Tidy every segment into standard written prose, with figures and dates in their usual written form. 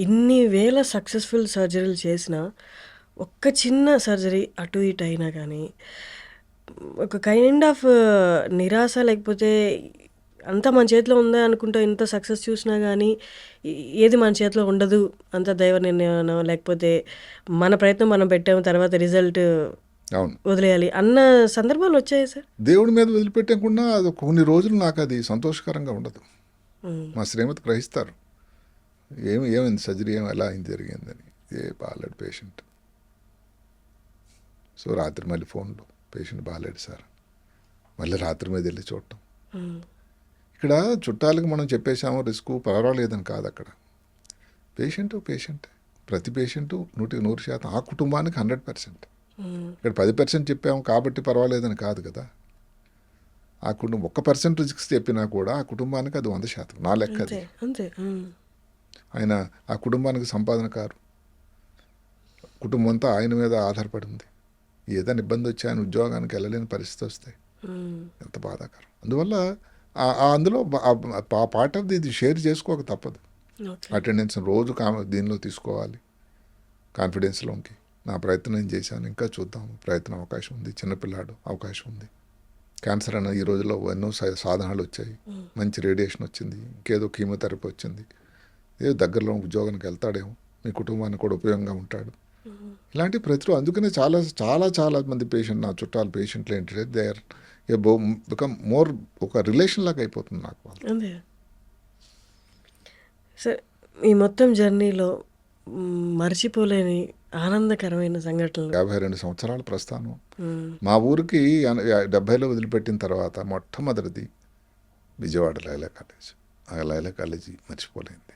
ఇన్ని వేల సక్సెస్‌ఫుల్ సర్జరీలు చేసినా, ఒక్క చిన్న సర్జరీ అటు ఇటు అయినా గానీ, ఒక కైండ్ ఆఫ్ నిరాశ లేకపోతే అంతా మన చేతిలో ఉందా అనుకుంటా ఇంత సక్సెస్ చూసినా గానీ, ఏది మన చేతిలో ఉండదు. అంతా దైవ నిర్ణయమనో లేకపోతే మన ప్రయత్నం మనం పెట్టాము తర్వాత రిజల్ట్ అవును. వదిలేయాలి అన్న సందర్భాలు వచ్చాయా సార్? దేవుడి మీద వదిలిపెట్టకుండా అది కొన్ని రోజులు నాకు అది సంతోషకరంగా ఉండదు. హ్మ్. మా శ్రీమతి గ్రహిస్తారు. ఏమైంది సర్జరీ ఎలా అయింది జరిగిందని. బాగాలేడు పేషెంట్. సో రాత్రి మళ్ళీ ఫోన్లో పేషెంట్ బాగాలేడు సార్. మళ్ళీ రాత్రి మీద వెళ్ళి చూడటం. హ్మ్. ఇక్కడ చుట్టాలకు మనం చెప్పేసాము రిస్క్ పర్వాలేదని కాదు. అక్కడ పేషెంటే. ప్రతి పేషెంటు 100% ఆ కుటుంబానికి 100%. హ్మ్. ఇక్కడ 10% చెప్పాము కాబట్టి పర్వాలేదని కాదు కదా. ఆ కుటుంబం 1% రిస్క్ చెప్పినా కూడా ఆ కుటుంబానికి అది 100%. నా లెక్క అది. అంతే. ఆయన ఆ కుటుంబానికి సంపాదనకారు. కుటుంబం అంతా ఆయన మీద ఆధారపడి ఉంది. ఏదైనా ఇబ్బంది వచ్చి ఆయన ఉద్యోగానికి వెళ్ళలేని పరిస్థితి వస్తే ఎంత బాధాకరం. అందువల్ల అందులో పార్ట్ ఆఫ్ ఇది షేర్ చేసుకోక తప్పదు. అటెండెన్స్ రోజు దీనిలో తీసుకోవాలి, కాన్ఫిడెన్స్లోకి. నా ప్రయత్నం నేను చేశాను, ఇంకా చూద్దాం, ప్రయత్నం అవకాశం ఉంది, చిన్నపిల్లాడు అవకాశం ఉంది. క్యాన్సర్ అన్న ఈ రోజుల్లో ఎన్నో సాధనాలు వచ్చాయి, మంచి రేడియేషన్ వచ్చింది, ఇంకేదో కీమోథెరపీ వచ్చింది, ఏదో దగ్గరలో ఉద్యోగానికి వెళ్తాడేమో, మీ కుటుంబానికి కూడా ఉపయోగంగా ఉంటాడు. ఇలాంటి ప్రతిరోజు అందుకనే చాలా చాలా చాలా మంది పేషెంట్, నా చుట్టాలు పేషెంట్లు ఏంటంటే దే ఆర్ బికమ్ మోర్ ఒక రిలేషన్ లాగా అయిపోతుంది నాకు వాళ్ళు. అదే సార్, ఈ మొత్తం జర్నీలో మర్చిపోలేని ఆనందకరమైన సంఘటనలు. 52 సంవత్సరాల ప్రస్థానం. మా ఊరికి 70లో వదిలిపెట్టిన తర్వాత మొట్టమొదటిది విజయవాడ లైలా కాలేజ్. ఆ లైలా కాలేజీ మర్చిపోలేంది.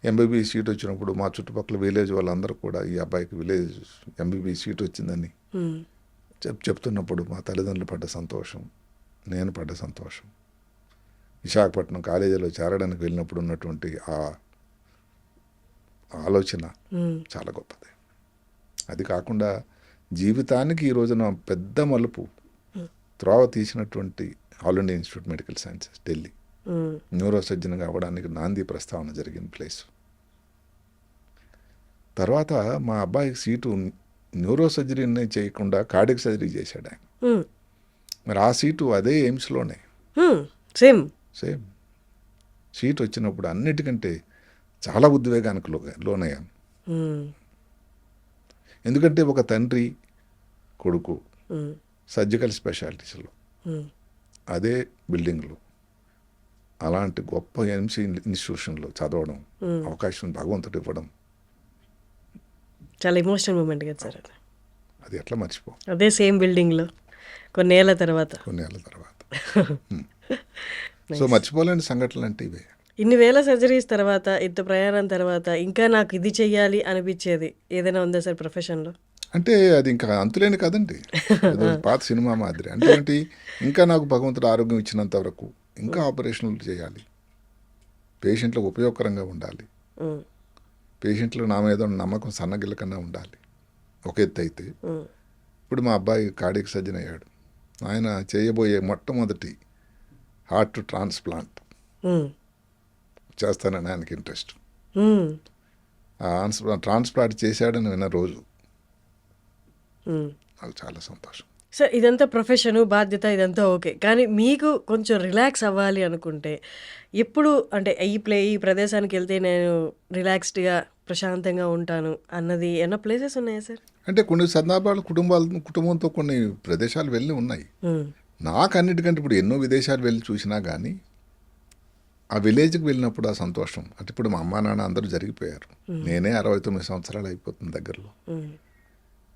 ఎంబీబీఎస్ సీట్ వచ్చినప్పుడు మా చుట్టుపక్కల విలేజ్ వాళ్ళందరూ కూడా ఈ అబ్బాయికి విలేజ్ ఎంబీబీఎస్ సీట్ వచ్చిందని చెప్తున్నప్పుడు మా తల్లిదండ్రులు పడ్డ సంతోషం, నేను పడ్డ సంతోషం, విశాఖపట్నం కాలేజీలో చేరడానికి వెళ్ళినప్పుడు ఉన్నటువంటి ఆ ఆలోచన చాలా గొప్పది. అది కాకుండా జీవితానికి ఈ రోజున పెద్ద మలుపు త్రోవ తీసినటువంటి all India institute medical sciences Delhi, neuro సర్జన్గా అవ్వడానికి నాంది ప్రస్తావన జరిగిన ప్లేస్. తర్వాత మా అబ్బాయికి సీటు న్యూరో సర్జరీనే చేయకుండా కార్డియక్ సర్జరీ చేశాడు ఆయన. మరి ఆ సీటు అదే ఎయిమ్స్లోనే సేమ్ సీట్ వచ్చినప్పుడు అన్నిటికంటే చాలా ఉద్వేగానికి లోనయ్యాను. ఎందుకంటే ఒక తండ్రి కొడుకు సర్జికల్ స్పెషాలిటీస్లో అదే బిల్డింగ్లో అలాంటి గొప్ప ఎంసీ ఇన్స్టిట్యూషన్లో చదవడం అవకాశం భగవంతుడు ఇవ్వడం చాలా ఎమోషనల్ మూమెంట్ కదా సార్. అది ఎట్లా మర్చిపో. అదే సేమ్ బిల్డింగ్లో కొన్నేళ్ల తర్వాత సో మర్చిపోలేని సంఘటనలు అంటే ఇవే. ఇన్ని వేల సర్జరీస్ తర్వాత, ఇంత ప్రయాణం తర్వాత ఇంకా నాకు ఇది చెయ్యాలి అనిపించేది ఏదైనా ఉందా సార్ ప్రొఫెషన్లో? అంటే అది ఇంకా అంతులేని కదండి. పాత సినిమా మాదిరి. అంటే ఏంటి, ఇంకా నాకు భగవంతుడు ఆరోగ్యం ఇచ్చినంత వరకు ఇంకా ఆపరేషన్లు చేయాలి, పేషెంట్లకు ఉపయోగకరంగా ఉండాలి, పేషెంట్లు నా మీద నమ్మకం సన్నగిల్ల కన్నా ఉండాలి. ఒక ఎత్తు అయితే ఇప్పుడు మా అబ్బాయి కార్డియక్ సర్జన్ అయ్యాడు. ఆయన చేయబోయే మొట్టమొదటి హార్ట్ ట్రాన్స్ప్లాంట్ చేస్తానని ఆయనకి ఇంట్రెస్ట్. ట్రాన్స్ప్లాంట్ చేశాడని విన్న రోజు నాకు చాలా సంతోషం. సార్, ఇదంతా ప్రొఫెషను, బాధ్యత ఇదంతా ఓకే. కానీ మీకు కొంచెం రిలాక్స్ అవ్వాలి అనుకుంటే ఎప్పుడు, అంటే ఈ ప్రదేశానికి వెళ్తే నేను రిలాక్స్డ్గా ప్రశాంతంగా ఉంటాను అన్నది ఏమన్నా ప్లేసెస్ ఉన్నాయా సార్? అంటే కొన్ని సందర్భాలు కుటుంబంతో కొన్ని ప్రదేశాలు వెళ్ళి ఉన్నాయి. నాకు అన్నిటికంటే ఇప్పుడు ఎన్నో విదేశాలు వెళ్ళి చూసినా కానీ ఆ విలేజ్కి వెళ్ళినప్పుడు ఆ సంతోషం. అంటే ఇప్పుడు మా అమ్మా నాన్న అందరూ జరిగిపోయారు, నేనే 69 సంవత్సరాలు అయిపోతుంది దగ్గరలో.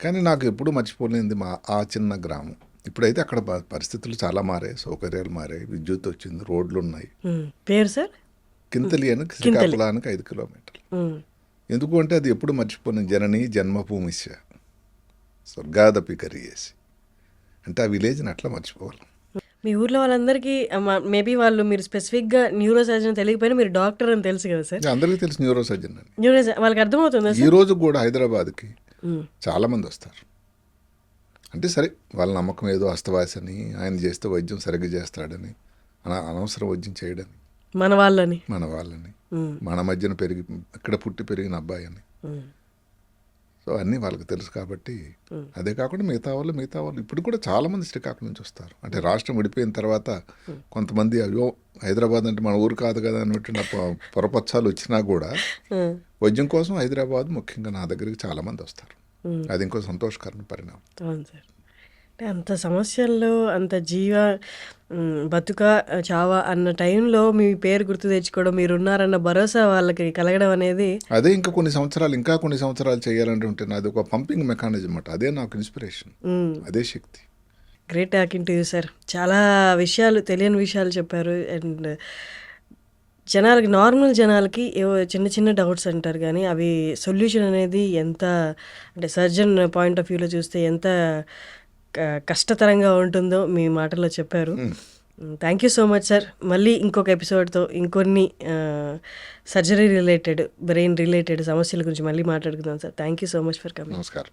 కానీ నాకు ఎప్పుడు మర్చిపోలేనిది ఆ చిన్న గ్రామం. ఇప్పుడైతే అక్కడ పరిస్థితులు చాలా మారాయి, సౌకర్యాలు మారాయి, విద్యుత్ వచ్చింది, రోడ్లు ఉన్నాయి. పేరు సార్ కింతలి అని శ్రీకాకుళానికి 5 కిలోమీటర్లు. ఎందుకు అంటే అది ఎప్పుడు మర్చిపోలేని జనని జన్మభూమిస్య స్వర్గాదపి కరియేసి. అంటే ఆ విలేజ్ని అట్లా మర్చిపోవాలి. మీ ఊర్లో వాళ్ళందరికీ మేబీ వాళ్ళు మీరు స్పెసిఫిక్గా న్యూరో సర్జన్ తెలియకపోయినా మీరు డాక్టర్ అని తెలుసు కదా సార్? అందరికీ తెలుసు న్యూరో సర్జన్ అని. వాళ్ళకి అర్థమవుతుందా ఈ రోజు కూడా హైదరాబాద్కి చాలామంది వస్తారు. అంటే సరే వాళ్ళ నమ్మకం ఏదో అస్తవాసని, ఆయన చేస్తే వైద్యం సరిగ్గా చేస్తాడని, అనవసరం వైద్యం చేయడని. మన వాళ్ళని. మన వాళ్ళని, ఉమ్, మన మధ్యన ఇక్కడ పుట్టి పెరిగిన అబ్బాయి అని. ఉమ్, సో అన్నీ వాళ్ళకి తెలుసు కాబట్టి. అదే కాకుండా మిగతా వాళ్ళు ఇప్పుడు కూడా చాలామంది శ్రీకాకుళం నుంచి వస్తారు. అంటే రాష్ట్రం విడిపోయిన తర్వాత కొంతమంది అయ్యో హైదరాబాద్ అంటే మన ఊరు కాదు కదా అన్నట్టు పొరపచ్చాలు వచ్చినా కూడా ఉమ్, వైద్యం కోసం హైదరాబాద్ ముఖ్యంగా నా దగ్గరికి చాలామంది వస్తారు. ఉమ్. అది ఇంకో సంతోషకరమైన పరిణామం. అవును సార్. అంటే అంత సమస్యల్లో అంత బతుక చావా అన్న టైంలో మీ పేరు గుర్తు తెచ్చుకోవడం, మీరున్నారన్న భరోసా వాళ్ళకి కలగడం అనేది అదే ఇంకా కొన్ని సంవత్సరాలు చేయాలంటే ఉంటే నాది ఒక పంపింగ్ మెకానిజం అన్నమాట. అదే నాకు ఇన్స్పిరేషన్, అదే శక్తి. Great talking to you sir. చాలా విషయాలు, తెలియని విషయాలు చెప్పారు. అండ్ జనాలకి, నార్మల్ జనాలకి ఏవో చిన్న చిన్న డౌట్స్ అంటారు కానీ అవి సొల్యూషన్ అనేది ఎంత, అంటే సర్జన్ పాయింట్ ఆఫ్ వ్యూలో చూస్తే ఎంత కష్టతరంగా ఉంటుందో మీ మాటల్లో చెప్పారు. Thank you so much sir. మళ్ళీ ఇంకొక ఎపిసోడ్తో ఇంకొన్ని సర్జరీ రిలేటెడ్, బ్రెయిన్ రిలేటెడ్ సమస్యల గురించి మళ్ళీ మాట్లాడుకుందాం sir. Thank you so much for coming. నమస్కారం.